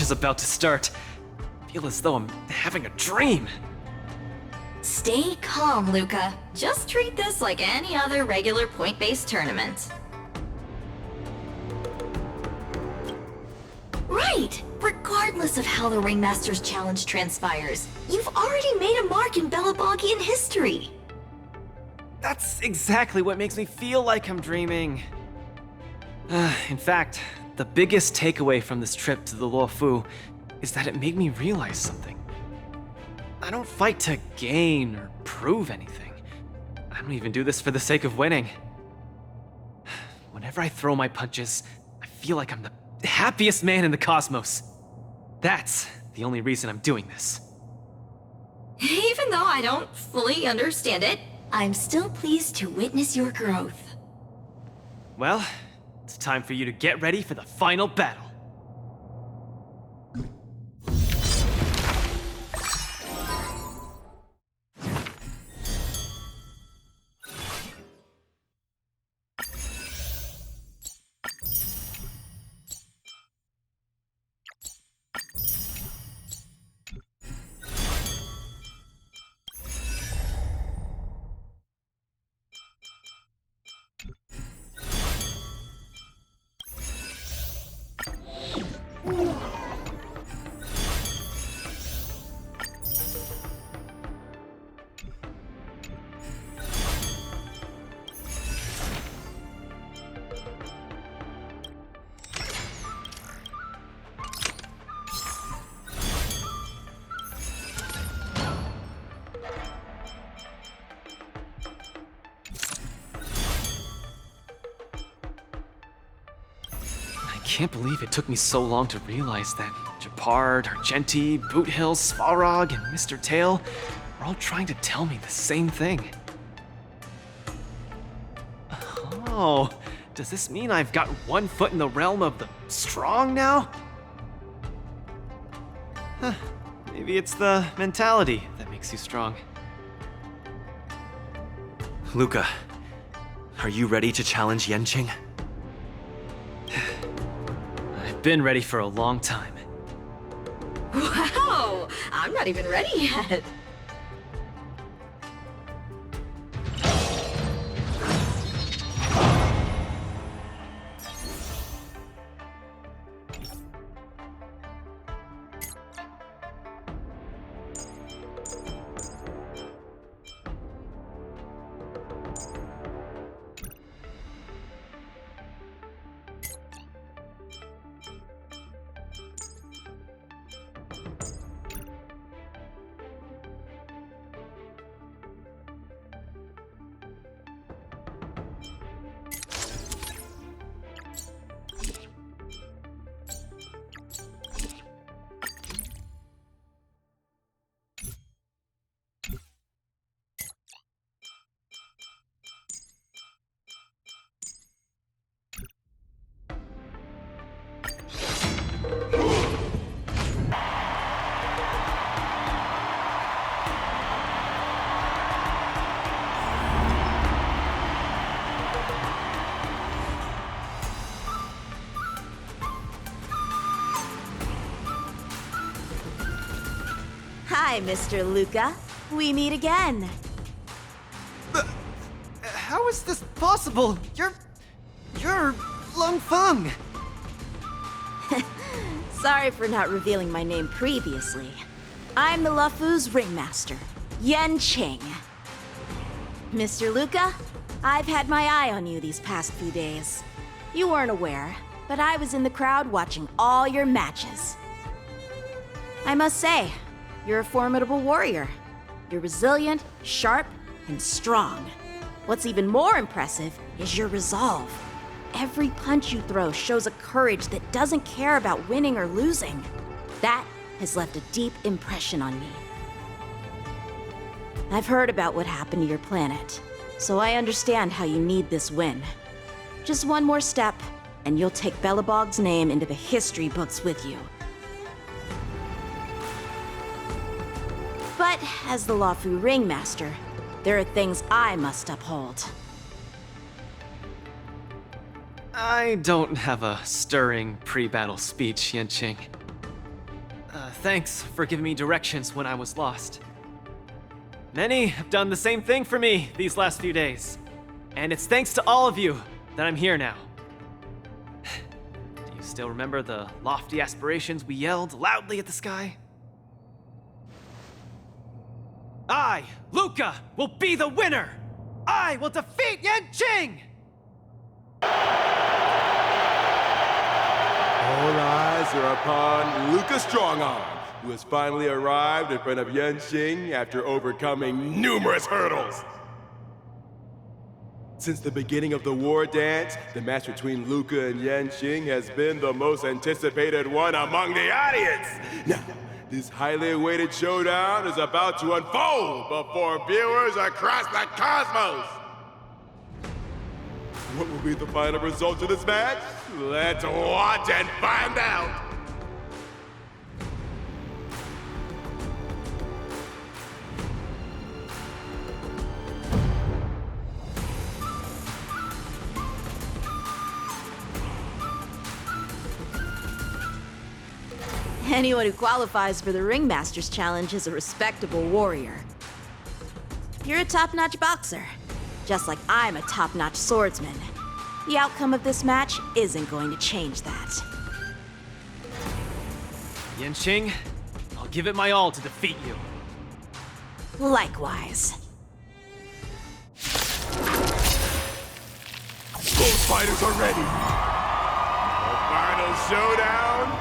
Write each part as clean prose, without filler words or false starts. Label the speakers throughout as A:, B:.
A: is about to start. I feel as though I'm having a dream.
B: Stay calm, Luca. Just treat this like any other regular point-based tournament. Right! Regardless of how the Ringmaster's Challenge transpires, you've already made a mark in Belabogian history.
A: That's exactly what makes me feel like I'm dreaming. In fact, the biggest takeaway from this trip to the Luofu is that it made me realize something. I don't fight to gain or prove anything. I don't even do this for the sake of winning. Whenever I throw my punches, I feel like I'm the happiest man in the cosmos. That's the only reason I'm doing this.
B: Even though I don't fully understand it, I'm still pleased to witness your growth.
A: Well, it's time for you to get ready for the final battle. I can't believe it took me so long to realize that Japard, Argenti, Boothill, Svarog, and Mr. Tail are all trying to tell me the same thing. Oh, does this mean I've got one foot in the realm of the strong now? Huh, maybe it's the mentality that makes you strong.
C: Luca, are you ready to challenge Yanqing?
A: I've been ready for a long time.
B: Wow! I'm not even ready yet.
D: Hi, Mr. Luca. We meet again.
A: How is this possible? You're Lung Feng.
D: Sorry for not revealing my name previously. I'm the Luofu's ringmaster, Yanqing. Mr. Luca, I've had my eye on you these past few days. You weren't aware, but I was in the crowd watching all your matches. I must say, you're a formidable warrior. You're resilient, sharp, and strong. What's even more impressive is your resolve. Every punch you throw shows a courage that doesn't care about winning or losing. That has left a deep impression on me. I've heard about what happened to your planet, so I understand how you need this win. Just one more step, and you'll take Belobog's name into the history books with you. But as the Luofu Ringmaster, there are things I must uphold.
A: I don't have a stirring pre-battle speech, Yanqing. Thanks for giving me directions when I was lost. Many have done the same thing for me these last few days. And it's thanks to all of you that I'm here now. Do you still remember the lofty aspirations we yelled loudly at the sky? I, Luca, will be the winner! I will defeat Yanqing!
E: All eyes are upon Luca Strongarm, who has finally arrived in front of Yanqing after overcoming numerous hurdles. Since the beginning of the war dance, the match between Luca and Yanqing has been the most anticipated one among the audience. Now, this highly awaited showdown is about to unfold before viewers across the cosmos. What will be the final result of this match? Let's watch and find out!
D: Anyone who qualifies for the Ringmaster's Challenge is a respectable warrior. You're a top-notch boxer, just like I'm a top-notch swordsman. The outcome of this match isn't going to change that.
A: Yanqing, I'll give it my all to defeat you.
D: Likewise.
E: Both fighters are ready. The final showdown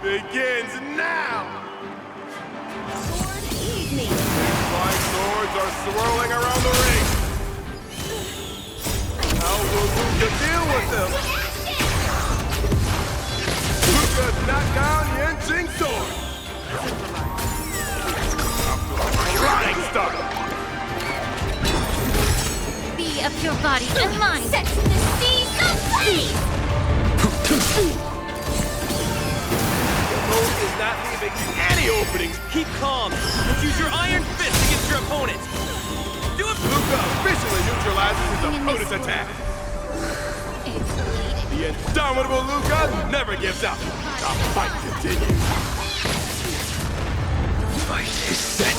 E: begins now!
D: Sword, heed me!
E: Flying swords are swirling around the ring. How will Luca deal with them? Luca's knocked down Yanqing's sword. Flying start.
F: Be of your body and mind. Set the seas ablaze!
E: Is not leaving any openings.
A: Keep calm and use your iron fist against your opponent. Do it!
E: Luca officially neutralizes his opponent's attack.
F: It's bleeding.
E: The indomitable Luca never gives up. The fight continues.
C: Fight is set.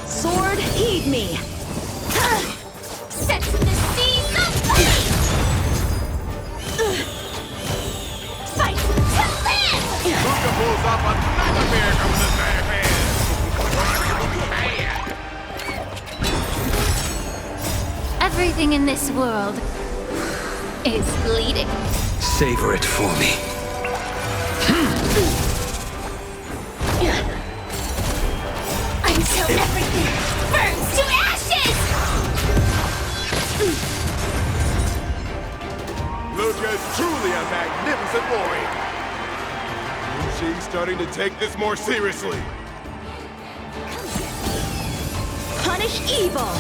D: Sword, heed me!
F: Set the seas ablaze! Fight to live!
E: Luca pulls off another miracle with his bare hands.
F: Everything in this world is bleeding.
C: Savor it for me.
F: Until everything burns to ashes!
E: Luca is truly a magnificent warrior. She's starting to take this more seriously.
D: Punish evil!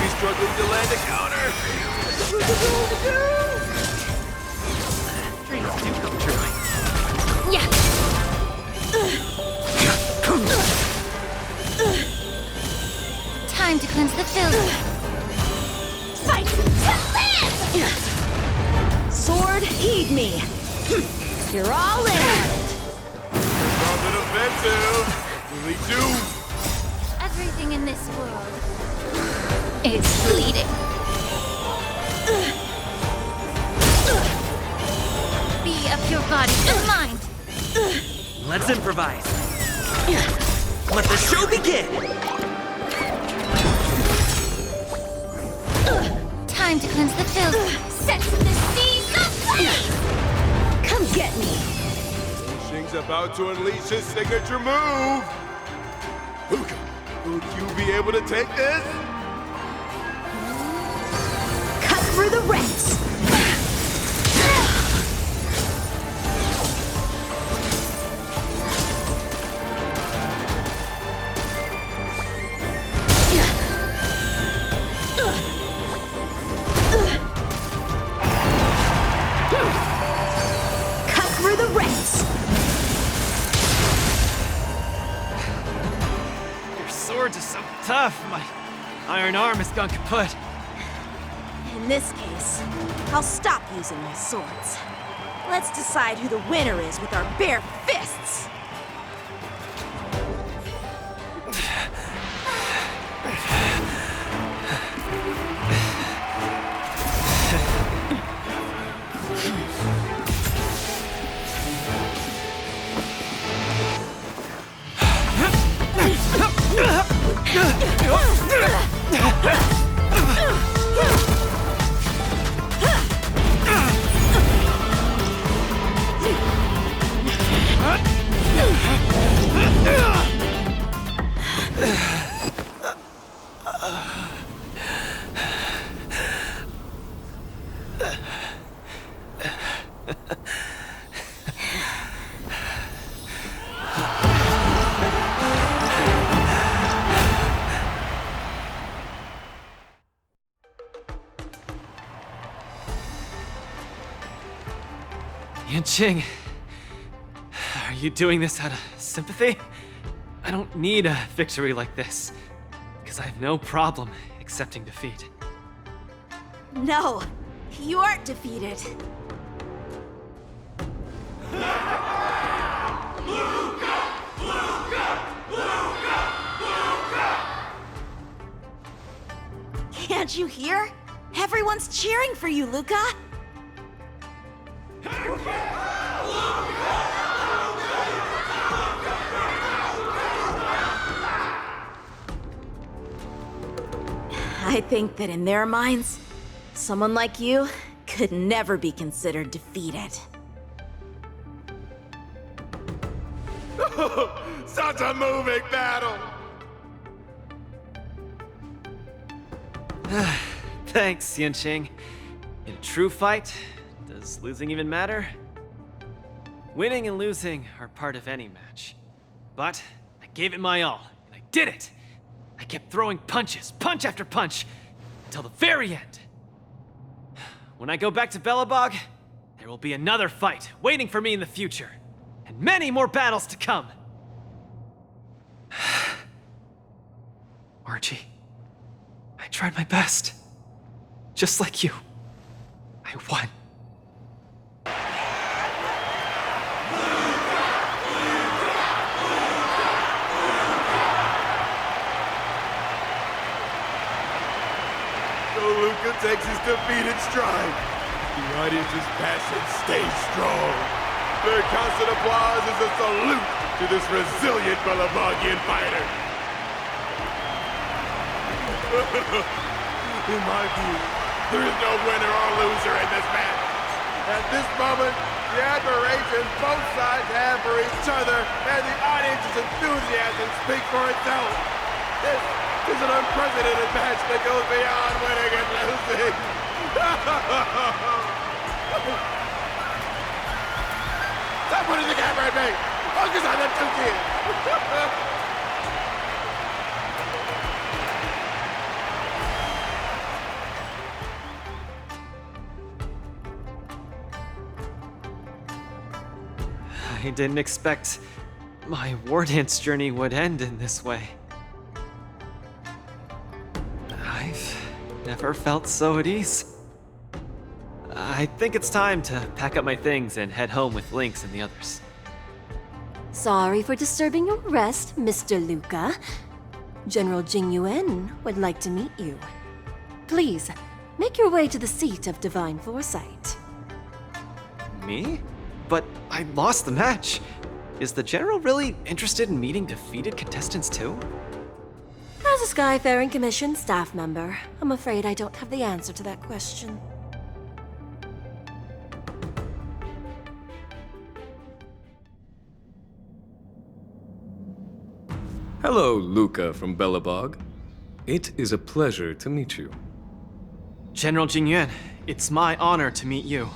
E: He's struggling to land a counter.
A: Dreams do come true.
F: Yeah. Time to cleanse the filth. Fight to live!
D: Sword, heed me! You're all in!
E: On the defensive. Will he do?
F: Everything in this world is bleeding. Be of your body and mind.
C: Let's improvise. Let the show begin.
F: Time to cleanse the filth. Set the seas ablaze!
D: Come get me!
E: Shing's about to unleash his signature move. Luca, will you be able to take this?
D: Cut through the ranks! Cut through the ranks!
A: Your swords are so tough. My iron arm has gone kaput.
D: In this case, I'll stop using my swords. Let's decide who the winner is with our bare fists!
A: Yanqing, are you doing this out of sympathy? I don't need a victory like this, because I have no problem accepting defeat.
D: No, you aren't defeated. Can't you hear? Everyone's cheering for you, Luca! I think that in their minds, someone like you could never be considered defeated.
E: Such a moving battle!
A: Thanks, Yanqing. In a true fight, does losing even matter? Winning and losing are part of any match. But I gave it my all, and I did it! I kept throwing punches, punch after punch, until the very end. When I go back to Belobog, there will be another fight waiting for me in the future, and many more battles to come. Archie, I tried my best. Just like you. I won.
E: So Luca takes his defeat in stride. The audience's passion stays strong. Their constant applause is a salute to this resilient Belabogian fighter. In my view, there is no winner or loser in this match. At this moment, the admiration both sides have for each other and the audience's enthusiasm speak for itself. This is an unprecedented match that goes beyond winning and losing. Stop putting the camera at me! Focus on them two kids!
A: I didn't expect my war dance journey would end in this way. I've never felt so at ease. I think it's time to pack up my things and head home with Lynx and the others.
G: Sorry for disturbing your rest, Mr. Luca. General Jing Yuan would like to meet you. Please, make your way to the seat of Divine Foresight.
A: Me? But I lost the match. Is the General really interested in meeting defeated contestants too?
G: As a Skyfaring Commission staff member, I'm afraid I don't have the answer to that question.
H: Hello, Luca from Belobog. It is a pleasure to meet you.
A: General Jingyuan, it's my honor to meet you.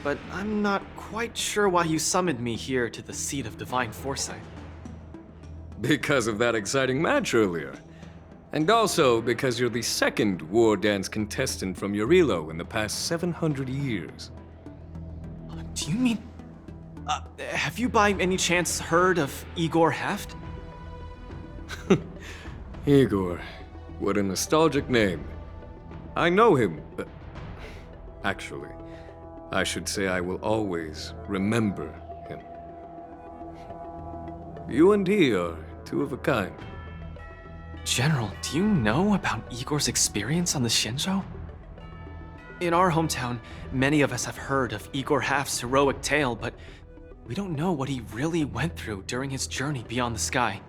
A: But I'm not quite sure why you summoned me here to the seat of Divine Foresight.
H: Because of that exciting match earlier. And also because you're the second war dance contestant from Yorilo in the past 700 years.
A: Do you mean... have you by any chance heard of Igor Heft?
H: Igor, what a nostalgic name. I know him, actually. I should say I will always remember him. You and he are two of a kind.
A: General, do you know about Igor's experience on the Shinjo? In our hometown, many of us have heard of Igor Half's heroic tale, but we don't know what he really went through during his journey beyond the sky.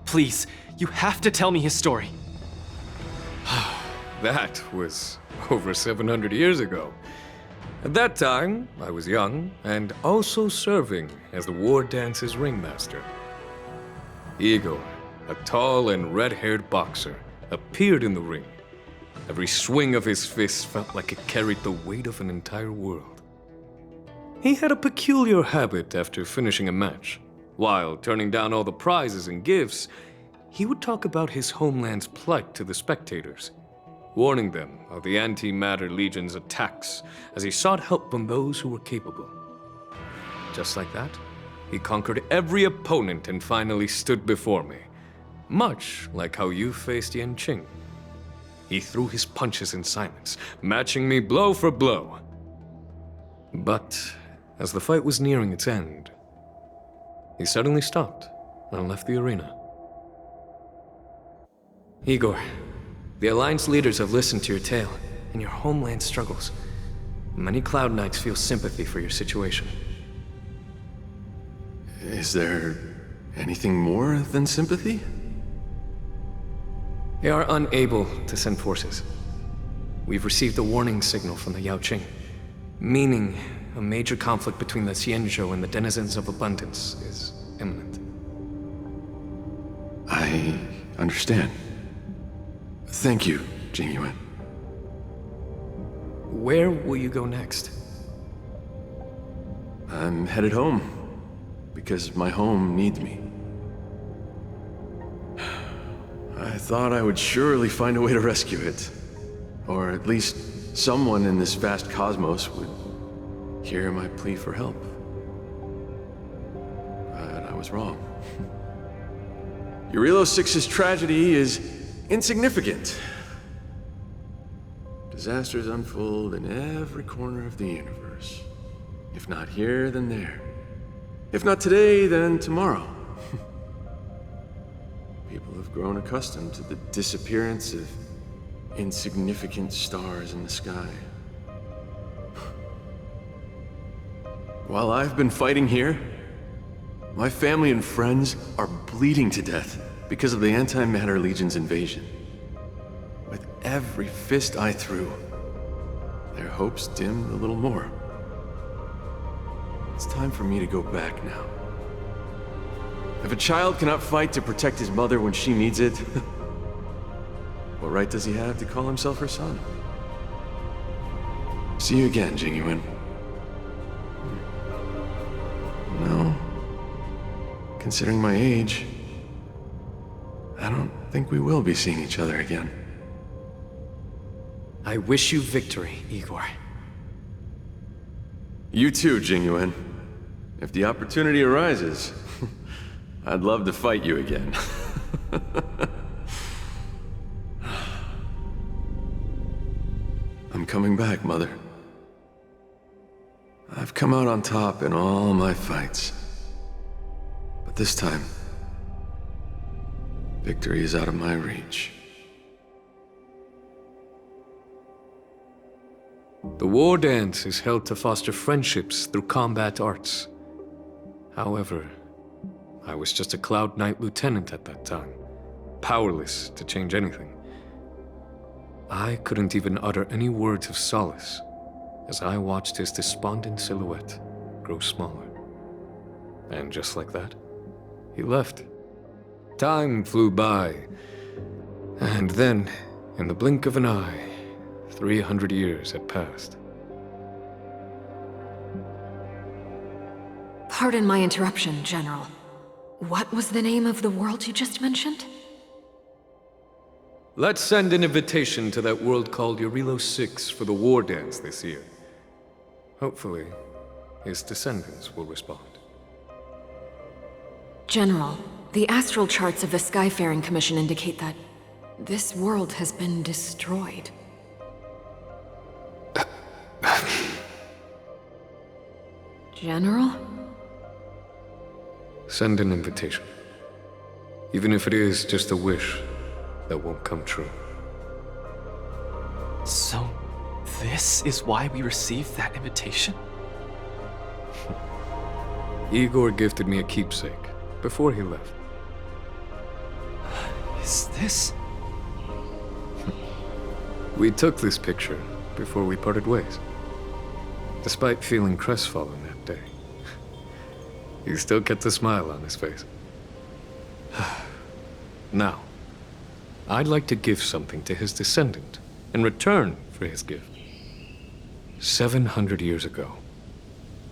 A: Please, you have to tell me his story.
H: That was over 700 years ago. At that time, I was young and also serving as the War Dance's ringmaster. Igor, a tall and red-haired boxer, appeared in the ring. Every swing of his fist felt like it carried the weight of an entire world. He had a peculiar habit after finishing a match. While turning down all the prizes and gifts, he would talk about his homeland's plight to the spectators, warning them of the Antimatter Legion's attacks as he sought help from those who were capable. Just like that, he conquered every opponent and finally stood before me, much like how you faced Yanqing. He threw his punches in silence, matching me blow for blow. But as the fight was nearing its end, he suddenly stopped and left the arena. Igor, the Alliance leaders have listened to your tale and your homeland struggles. Many Cloud Knights feel sympathy for your situation.
E: Is there anything more than sympathy?
H: They are unable to send forces. We've received a warning signal from the Yaoqing, meaning a major conflict between the Xianzhou and the denizens of abundance is imminent.
E: I understand. Thank you, Jingyuan.
H: Where will you go next?
E: I'm headed home, because my home needs me. I thought I would surely find a way to rescue it. Or at least someone in this vast cosmos would hear my plea for help. But I was wrong. Eurilo 6's tragedy is insignificant. Disasters unfold in every corner of the universe. If not here, then there. If not today, then tomorrow. People have grown accustomed to the disappearance of insignificant stars in the sky. While I've been fighting here, my family and friends are bleeding to death because of the Antimatter Legion's invasion. With every fist I threw, their hopes dimmed a little more. It's time for me to go back now. If a child cannot fight to protect his mother when she needs it, what right does he have to call himself her son? See you again, Jingyuan. No. Considering my age, I don't think we will be seeing each other again.
A: I wish you victory, Igor.
E: You too, Jingyuan. If the opportunity arises, I'd love to fight you again. I'm coming back, Mother. I've come out on top in all my fights. But this time, victory is out of my reach.
H: The War Dance is held to foster friendships through combat arts. However, I was just a Cloud Knight lieutenant at that time, powerless to change anything. I couldn't even utter any words of solace as I watched his despondent silhouette grow smaller. And just like that, he left. Time flew by, and then, in the blink of an eye, 300 years had passed.
I: Pardon my interruption, General. What was the name of the world you just mentioned?
H: Let's send an invitation to that world called Eurilo 6 for the War Dance this year. Hopefully, his descendants will respond.
I: General, the astral charts of the Skyfaring Commission indicate that this world has been destroyed. General?
H: Send an invitation. Even if it is just a wish that won't come true.
A: So, this is why we received that invitation?
H: Igor gifted me a keepsake before he left.
A: Is this?
H: We took this picture before we parted ways. Despite feeling crestfallen that day, he still kept a smile on his face. Now, I'd like to give something to his descendant in return for his gift. 700 years ago,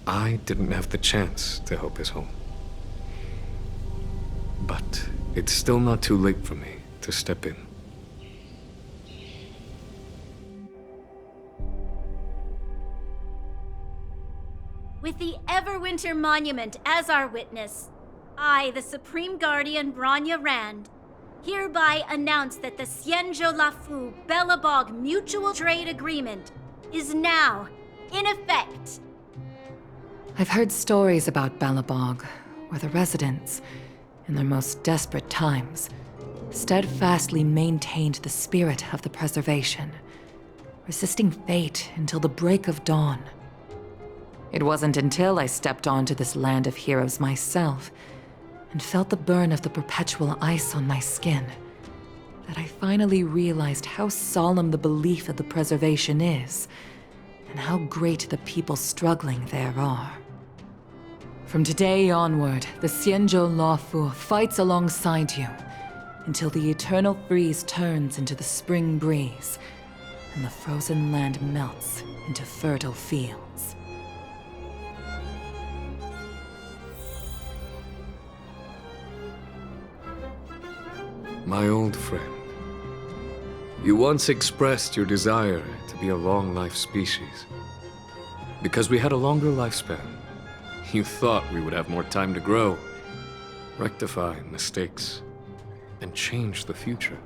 H: I didn't have the chance to help his home. But it's still not too late for me to step in.
D: With the Everwinter Monument as our witness, I, the Supreme Guardian Branya Rand, hereby announce that the Xianzhou Lafu Belobog Mutual Trade Agreement is now in effect.
I: I've heard stories about Belobog, where the residents, in their most desperate times, steadfastly maintained the spirit of the preservation, resisting fate until the break of dawn. It wasn't until I stepped onto this land of heroes myself and felt the burn of the perpetual ice on my skin that I finally realized how solemn the belief of the preservation is and how great the people struggling there are. From today onward, the Xianzhou Lafu fights alongside you until the eternal freeze turns into the spring breeze and the frozen land melts into fertile fields.
H: My old friend, you once expressed your desire to be a long-life species. Because we had a longer lifespan, you thought we would have more time to grow, rectify mistakes, and change the future.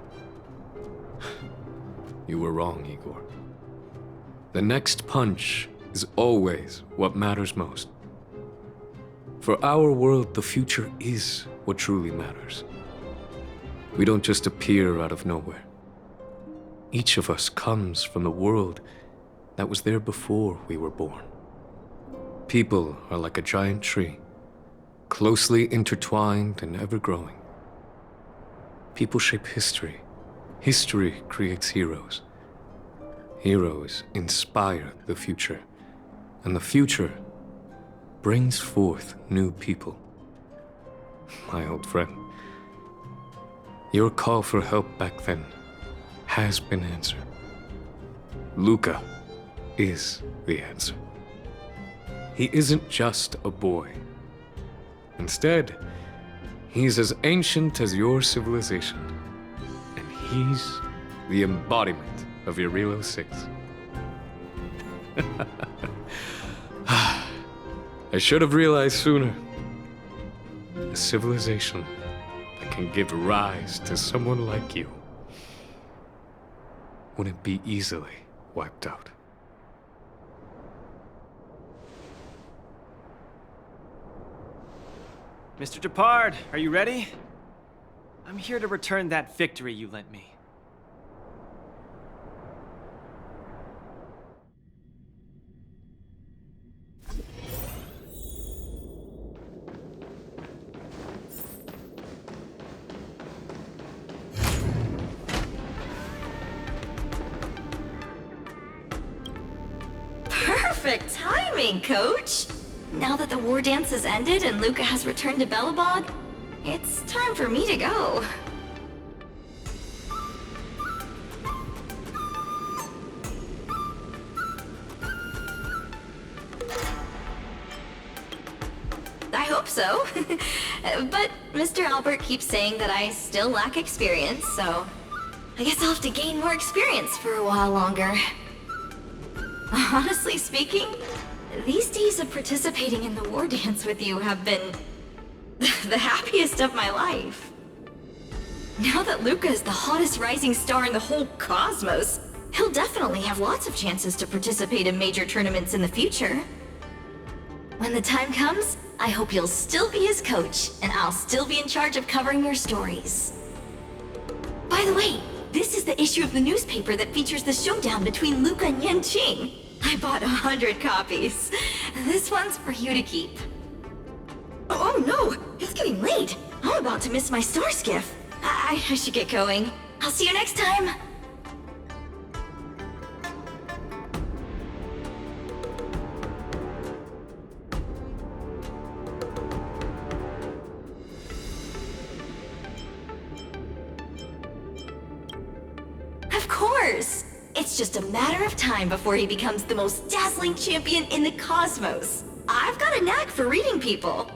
H: You were wrong, Igor. The next punch is always what matters most. For our world, the future is what truly matters. We don't just appear out of nowhere. Each of us comes from the world that was there before we were born. People are like a giant tree, closely intertwined and ever-growing. People shape history. History creates heroes. Heroes inspire the future, and the future brings forth new people. My old friend, your call for help back then has been answered. Luca is the answer. He isn't just a boy. Instead, he's as ancient as your civilization, and he's the embodiment of Irilo 6. I should have realized sooner. A civilization that can give rise to someone like you wouldn't be easily wiped out.
A: Mr. Depard, are you ready? I'm here to return that victory you lent me.
B: Perfect timing, Coach! Now that the war dance has ended and Luca has returned to Belobog, it's time for me to go. I hope so. But Mr. Albert keeps saying that I still lack experience, so I guess I'll have to gain more experience for a while longer. Honestly speaking, these days of participating in the war dance with you have been the happiest of my life. Now that Luca is the hottest rising star in the whole cosmos, he'll definitely have lots of chances to participate in major tournaments in the future. When the time comes, I hope you'll still be his coach, and I'll still be in charge of covering your stories. By the way, this is the issue of the newspaper that features the showdown between Luca and Yanqing. I bought 100 copies. This one's for you to keep. Oh no, it's getting late. I'm about to miss my star skiff. I should get going. I'll see you next time. Of course! It's just a matter of time before he becomes the most dazzling champion in the cosmos. I've got a knack for reading people.